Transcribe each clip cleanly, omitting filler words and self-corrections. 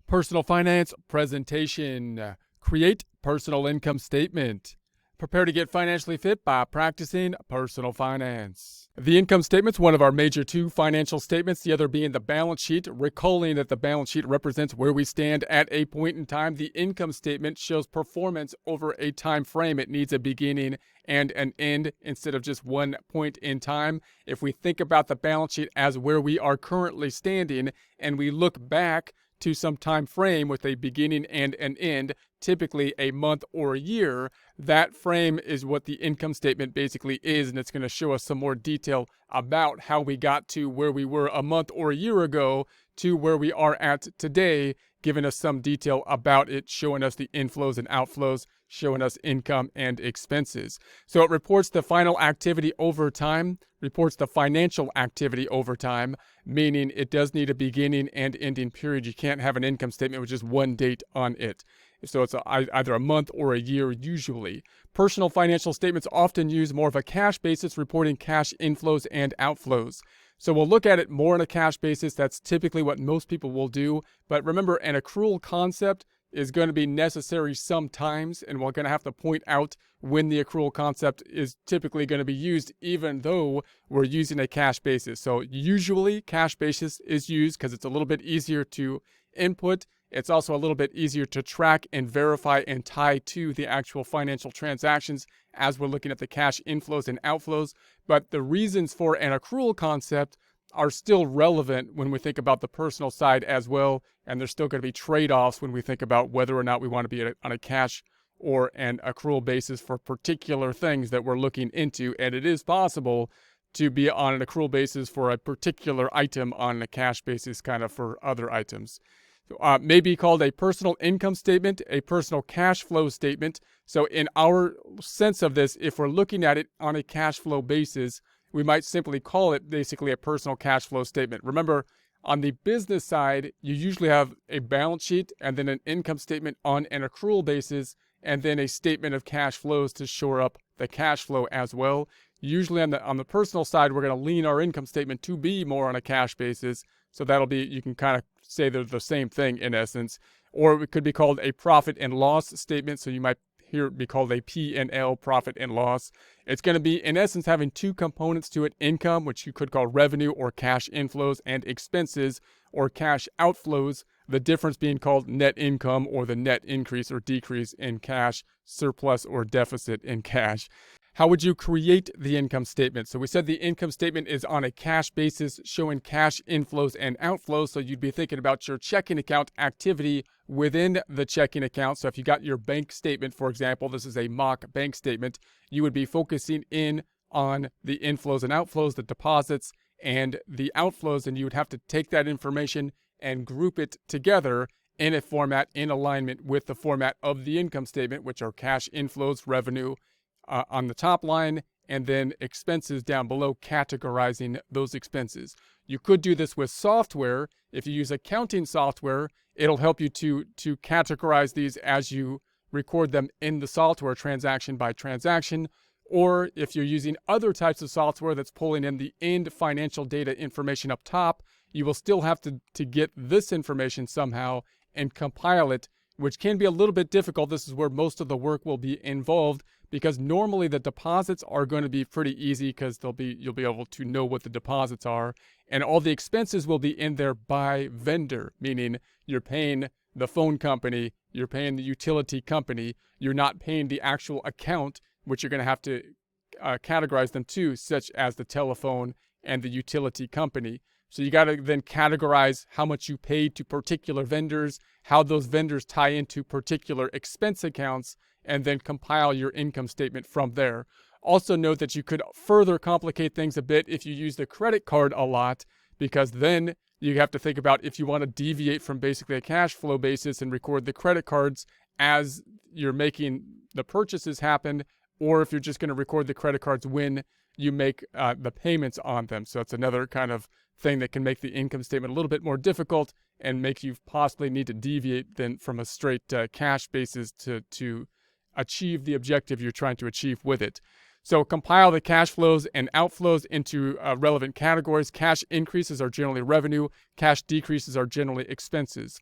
Personal finance presentation. Create personal income statement. Prepare to get financially fit by practicing personal finance. The income statement's one of our major two financial statements, the other being the balance sheet. Recalling that the balance sheet represents where we stand at a point in time, the income statement shows performance over a time frame. It needs a beginning and an end instead of just one point in time. If we think about the balance sheet as where we are currently standing and we look back to some time frame with a beginning and an end, typically a month or a year, that frame is what the income statement basically is, and it's going to show us some more detail about how we got to where we were a month or a year ago to where we are at today, giving us some detail about it, showing us the inflows and outflows, showing us income and expenses. So it reports the final activity over time, reports the financial activity over time, meaning it does need a beginning and ending period. You can't have an income statement with just one date on it. So it's either a month or a year usually. Personal financial statements often use more of a cash basis, reporting cash inflows and outflows. So we'll look at it more on a cash basis. That's typically what most people will do. But remember, an accrual concept is going to be necessary sometimes, and we're going to have to point out when the accrual concept is typically going to be used, even though we're using a cash basis. So usually cash basis is used because it's a little bit easier to input. It's also a little bit easier to track and verify and tie to the actual financial transactions as we're looking at the cash inflows and outflows. But the reasons for an accrual concept are still relevant when we think about the personal side as well. And there's still going to be trade-offs when we think about whether or not we want to be on a cash or an accrual basis for particular things that we're looking into. And it is possible to be on an accrual basis for a particular item on a cash basis kind of for other items. May be called a personal income statement, a personal cash flow statement. So in our sense of this, if we're looking at it on a cash flow basis, we might simply call it basically a personal cash flow statement. Remember, on the business side, you usually have a balance sheet and then an income statement on an accrual basis, and then a statement of cash flows to shore up the cash flow as well. Usually on the personal side, we're going to lean our income statement to be more on a cash basis. So that'll be, you can kind of say they're the same thing in essence. Or it could be called a profit and loss statement. So you might hear it be called a P&L, profit and loss. It's going to be, in essence, having two components to it: income, which you could call revenue or cash inflows, and expenses or cash outflows. The difference being called net income, or the net increase or decrease in cash, surplus or deficit in cash. How would you create the income statement? So we said the income statement is on a cash basis, showing cash inflows and outflows. So you'd be thinking about your checking account activity within the checking account. So if you got your bank statement, for example, this is a mock bank statement, you would be focusing in on the inflows and outflows, the deposits and the outflows, and you would have to take that information and group it together in a format in alignment with the format of the income statement, which are cash inflows, revenue, on the top line, and then expenses down below, categorizing those expenses. You could do this with software. If you use accounting software, it'll help you to categorize these as you record them in the software, transaction by transaction. Or if you're using other types of software that's pulling in the end financial data information up top, you will still have to get this information somehow and compile it, which can be a little bit difficult. This is where most of the work will be involved, because normally the deposits are going to be pretty easy because you'll be able to know what the deposits are, and all the expenses will be in there by vendor, meaning you're paying the phone company, you're paying the utility company, you're not paying the actual account, which you're going to have to categorize them to, such as the telephone and the utility company. So you got to then categorize how much you paid to particular vendors, how those vendors tie into particular expense accounts, and then compile your income statement from there. Also note that you could further complicate things a bit if you use the credit card a lot, because then you have to think about if you want to deviate from basically a cash flow basis and record the credit cards as you're making the purchases happen, or if you're just going to record the credit cards when you make the payments on them. So it's another kind of thing that can make the income statement a little bit more difficult and make you possibly need to deviate then from a straight cash basis to achieve the objective you're trying to achieve with it. So compile the cash flows and outflows into relevant categories. Cash increases are generally revenue. Cash decreases are generally expenses.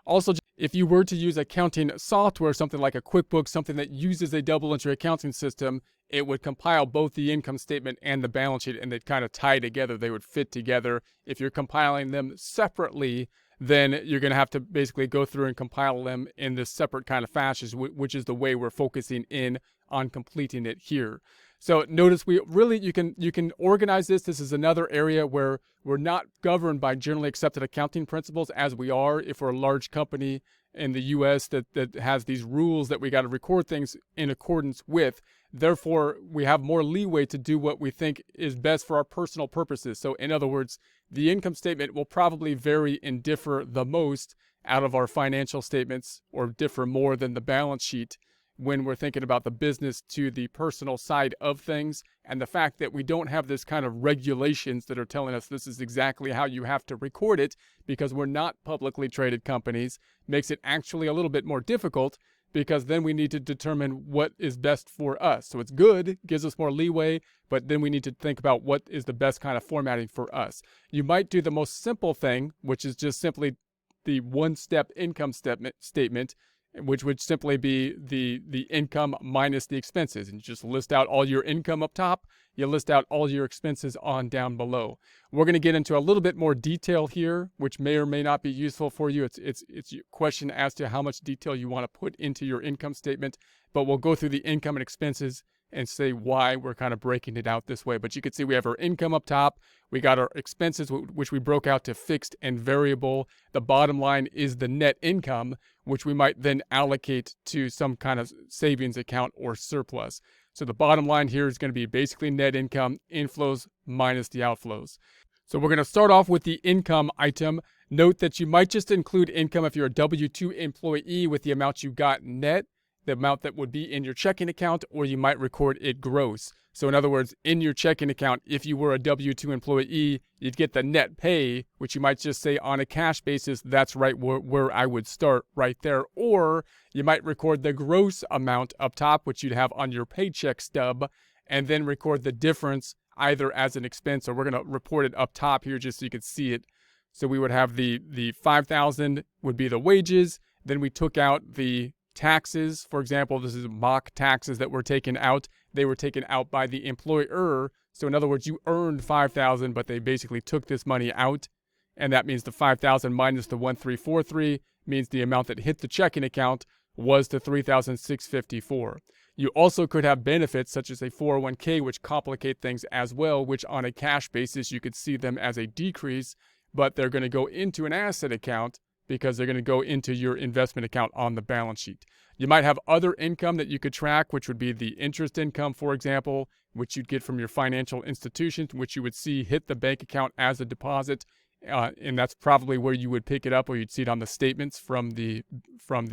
Also, if you were to use accounting software, something like a QuickBooks, something that uses a double entry accounting system, it would compile both the income statement and the balance sheet, and they'd kind of tie together. They would fit together. If you're compiling them separately, then you're going to have to basically go through and compile them in this separate kind of fashion, which is the way we're focusing in on completing it here. So notice you can organize this. This is another area where we're not governed by generally accepted accounting principles as we are if we're a large company in the US that has these rules that we got to record things in accordance with. Therefore, we have more leeway to do what we think is best for our personal purposes. So in other words, the income statement will probably vary and differ the most out of our financial statements, or differ more than the balance sheet when we're thinking about the business to the personal side of things. And the fact that we don't have this kind of regulations that are telling us this is exactly how you have to record it, because we're not publicly traded companies, makes it actually a little bit more difficult, because then we need to determine what is best for us. So it's good, gives us more leeway, but then we need to think about what is the best kind of formatting for us. You might do the most simple thing, which is just simply the one-step income statement, which would simply be the income minus the expenses. And you just list out all your income up top, you list out all your expenses on down below. We're going to get into a little bit more detail here, which may or may not be useful for you. It's a question as to how much detail you want to put into your income statement, but we'll go through the income and expenses and say why we're kind of breaking it out this way. But you can see we have our income up top. We got our expenses, which we broke out to fixed and variable. The bottom line is the net income, which we might then allocate to some kind of savings account or surplus. So the bottom line here is going to be basically net income, inflows minus the outflows. So we're going to start off with the income item. Note that you might just include income if you're a W-2 employee with the amount you got net, the amount that would be in your checking account, or you might record it gross. So in other words, in your checking account, if you were a W-2 employee, you'd get the net pay, which you might just say on a cash basis, that's right where I would start right there. Or you might record the gross amount up top, which you'd have on your paycheck stub, and then record the difference either as an expense, or we're going to report it up top here just so you can see it. So we would have the $5,000 would be the wages. Then we took out the taxes. For example, this is mock taxes that were taken out. They were taken out by the employer. So in other words, you earned $5,000, but they basically took this money out. And that means the $5,000 minus the $1,343 means the amount that hit the checking account was the $3,654. You also could have benefits such as a 401k, which complicate things as well, which on a cash basis, you could see them as a decrease, but they're going to go into an asset account because they're going to go into your investment account on the balance sheet. You might have other income that you could track, which would be the interest income, for example, which you'd get from your financial institutions, which you would see hit the bank account as a deposit. And that's probably where you would pick it up, or you'd see it on the statements from the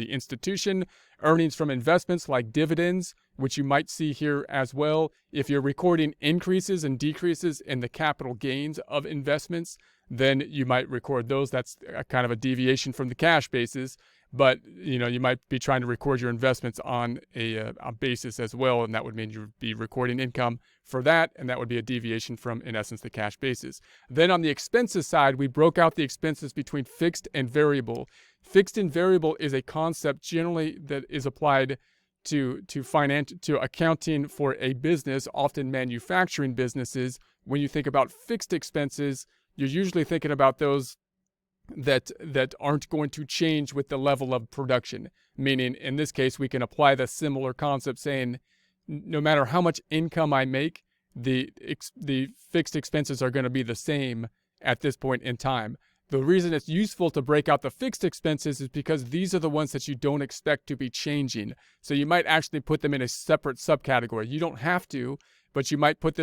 institution. Earnings from investments like dividends, which you might see here as well. If you're recording increases and decreases in the capital gains of investments, then you might record those. That's a kind of a deviation from the cash basis, but you might be trying to record your investments on a basis as well, and that would mean you'd be recording income for that, and that would be a deviation from, in essence, the cash basis. Then on the expenses side, we broke out the expenses between fixed and variable. Fixed and variable is a concept generally that is applied to accounting for a business, often manufacturing businesses. When you think about fixed expenses, you're usually thinking about those that aren't going to change with the level of production. Meaning, in this case, we can apply the similar concept saying, no matter how much income I make, the fixed expenses are going to be the same at this point in time. The reason it's useful to break out the fixed expenses is because these are the ones that you don't expect to be changing. So you might actually put them in a separate subcategory. You don't have to, but you might put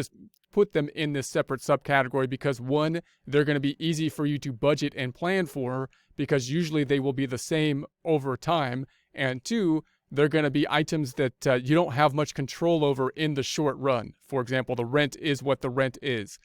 them in this separate subcategory because, one, they're going to be easy for you to budget and plan for because usually they will be the same over time. And two, they're going to be items that you don't have much control over in the short run. For example, the rent is what the rent is.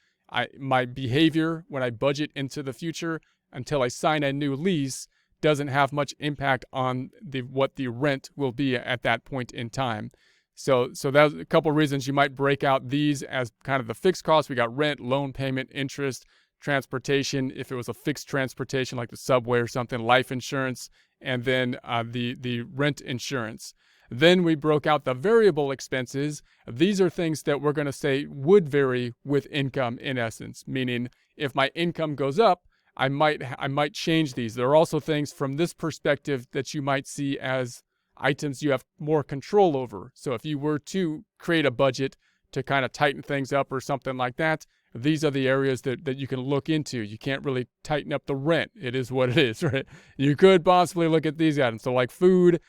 My behavior when I budget into the future until I sign a new lease doesn't have much impact on what the rent will be at that point in time. So that's a couple of reasons you might break out these as kind of the fixed costs. We got rent, loan payment, interest, transportation. If it was a fixed transportation like the subway or something, life insurance, and then the rent insurance. Then we broke out the variable expenses. These are things that we're going to say would vary with income in essence, meaning if my income goes up, I might change these. There are also things from this perspective that you might see as items you have more control over. So if you were to create a budget to kind of tighten things up or something like that, these are the areas that you can look into. You can't really tighten up the rent. It is what it is, right? You could possibly look at these items. So like food,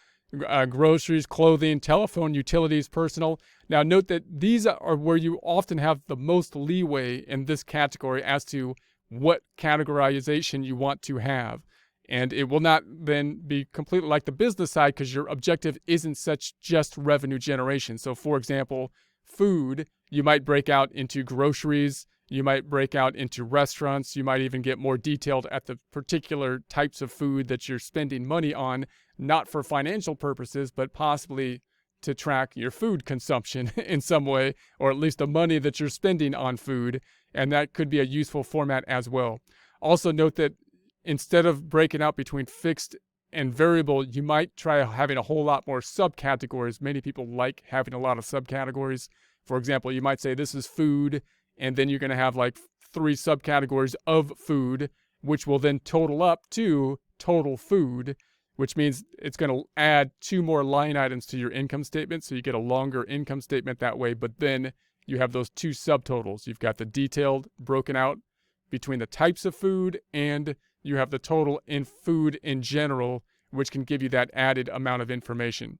groceries, clothing, telephone, utilities, personal. Now note that these are where you often have the most leeway in this category as to what categorization you want to have. And it will not then be completely like the business side because your objective isn't such just revenue generation. So for example, food, you might break out into groceries, you might break out into restaurants, you might even get more detailed at the particular types of food that you're spending money on, not for financial purposes, but possibly to track your food consumption in some way, or at least the money that you're spending on food, and that could be a useful format as well. Also note that instead of breaking out between fixed and variable, you might try having a whole lot more subcategories. Many people like having a lot of subcategories. For example, you might say this is food, and then you're going to have like 3 subcategories of food, which will then total up to total food, which means it's going to add 2 more line items to your income statement. So you get a longer income statement that way, but then you have those 2 subtotals. You've got the detailed broken out between the types of food, and you have the total in food in general, which can give you that added amount of information.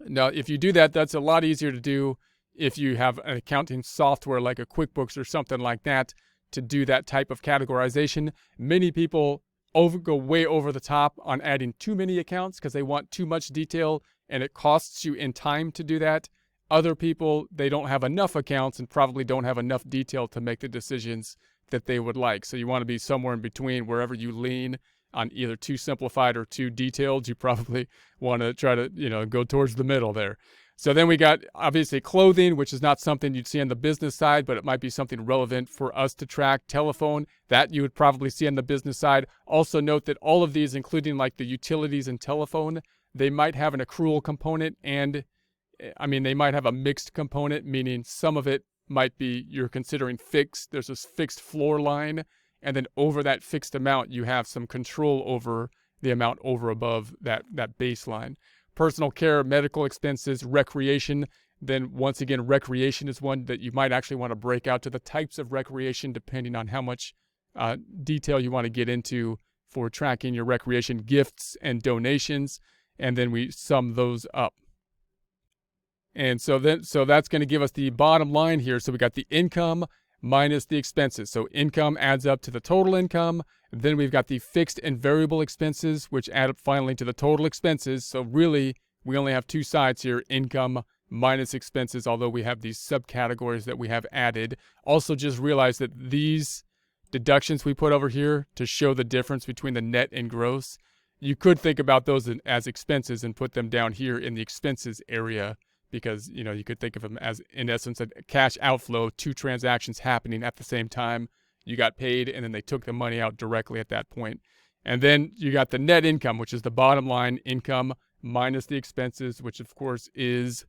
Now, if you do that, that's a lot easier to do if you have an accounting software like a QuickBooks or something like that to do that type of categorization. Many people go way over the top on adding too many accounts because they want too much detail and it costs you in time to do that. Other people, they don't have enough accounts and probably don't have enough detail to make the decisions that they would like. So you want to be somewhere in between. Wherever you lean on either too simplified or too detailed, you probably want to try to, go towards the middle there. So then we got obviously clothing, which is not something you'd see on the business side, but it might be something relevant for us to track. Telephone, that you would probably see on the business side. Also note that all of these, including like the utilities and telephone, they might have an accrual component, and they might have a mixed component, meaning some of it might be you're considering fixed. There's this fixed floor line, and then over that fixed amount, you have some control over the amount over above that baseline. Personal care, medical expenses, recreation. Then once again, recreation is one that you might actually want to break out to the types of recreation depending on how much detail you want to get into for tracking your recreation, gifts and donations, and then we sum those up. And so that's going to give us the bottom line here. So we got the income minus the expenses. So income adds up to the total income. Then we've got the fixed and variable expenses, which add up finally to the total expenses. So really, we only have 2 sides here, income minus expenses, although we have these subcategories that we have added. Also, just realize that these deductions we put over here to show the difference between the net and gross, you could think about those as expenses and put them down here in the expenses area, because you could think of them as, in essence, a cash outflow, 2 transactions happening at the same time. You got paid, and then they took the money out directly at that point. And then you got the net income, which is the bottom line income minus the expenses, which of course is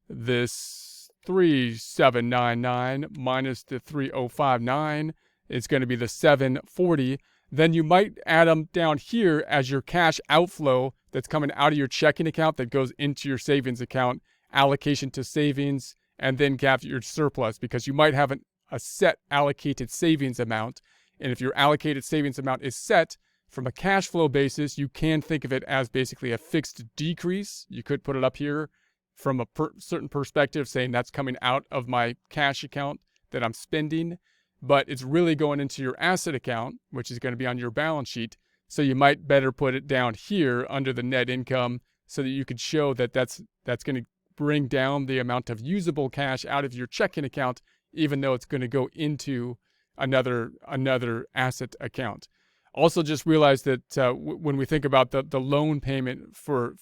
this 3,799 minus the 3,059. It's going to be the 740. Then you might add them down here as your cash outflow that's coming out of your checking account that goes into your savings account, allocation to savings, and then cap your surplus, because you might have a set allocated savings amount. And if your allocated savings amount is set from a cash flow basis, you can think of it as basically a fixed decrease. You could put it up here from a certain perspective, saying that's coming out of my cash account that I'm spending, but it's really going into your asset account, which is going to be on your balance sheet. So you might better put it down here under the net income so that you could show that that's going to bring down the amount of usable cash out of your checking account, even though it's going to go into another asset account. Also, just realize that when we think about the loan payment for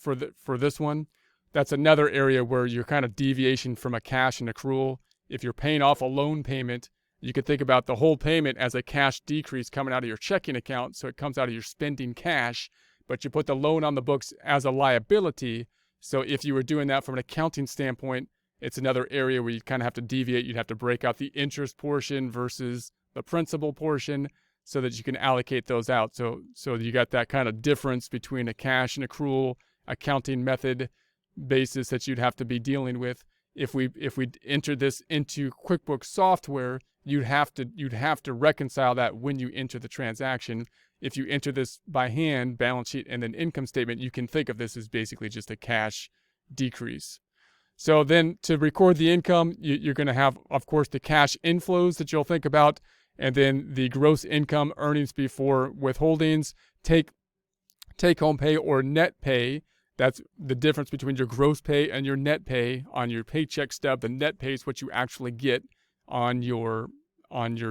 this one, that's another area where you're kind of deviation from a cash and accrual. If you're paying off a loan payment, you could think about the whole payment as a cash decrease coming out of your checking account, so it comes out of your spending cash. but you put the loan on the books as a liability. So if you were doing that from an accounting standpoint, it's another area where you kind of have to deviate. You'd have to break out the interest portion versus the principal portion so that you can allocate those out. So you got that kind of difference between a cash and accrual accounting method basis that you'd have to be dealing with. If we enter this into QuickBooks software, you'd have to reconcile that when you enter the transaction. If you enter this by hand, balance sheet, and then income statement, you can think of this as basically just a cash decrease. So then to record the income, you're going to have, of course, the cash inflows that you'll think about, and then the gross income, earnings before withholdings, take home pay or net pay. That's the difference between your gross pay and your net pay on your paycheck stub. The net pay is what you actually get on your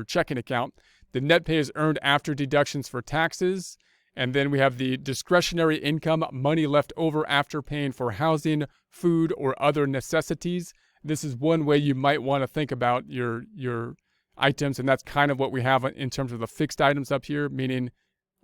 checking account. The net pay is earned after deductions for taxes. And then we have the discretionary income, money left over after paying for housing, food, or other necessities. This is one way you might want to think about your items, and that's kind of what we have in terms of the fixed items up here, meaning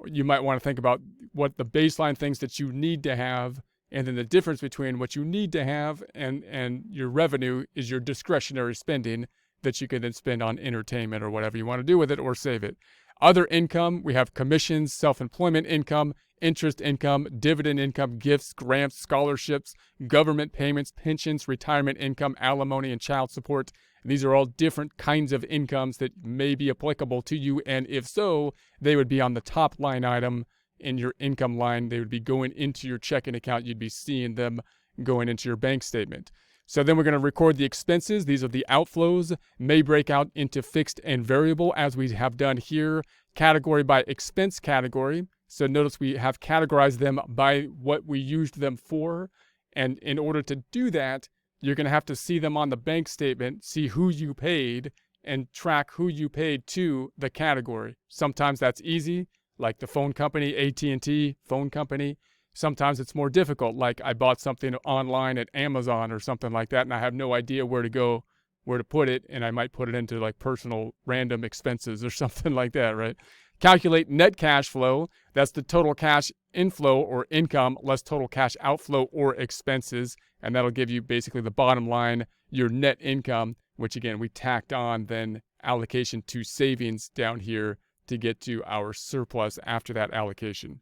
you might want to think about what the baseline things that you need to have, and then the difference between what you need to have and your revenue is your discretionary spending that you can then spend on entertainment or whatever you want to do with it or save it. Other income, we have commissions, self-employment income, interest income, dividend income, gifts, grants, scholarships, government payments, pensions, retirement income, alimony, and child support. These are all different kinds of incomes that may be applicable to you, and if so, they would be on the top line item in your income line. They would be going into your checking account. You'd be seeing them going into your bank statement. So then we're going to record the expenses. These are the outflows, may break out into fixed and variable as we have done here, category by expense category. So notice we have categorized them by what we used them for. And in order to do that, you're going to have to see them on the bank statement, see who you paid, and track who you paid to the category. Sometimes that's easy, like the phone company, AT&T phone company. Sometimes it's more difficult, like I bought something online at Amazon or something like that, and I have no idea where to put it, and I might put it into like personal random expenses or something like that, right? Calculate net cash flow. That's the total cash inflow or income less total cash outflow or expenses, and that'll give you basically the bottom line, your net income, which again, we tacked on then allocation to savings down here to get to our surplus after that allocation.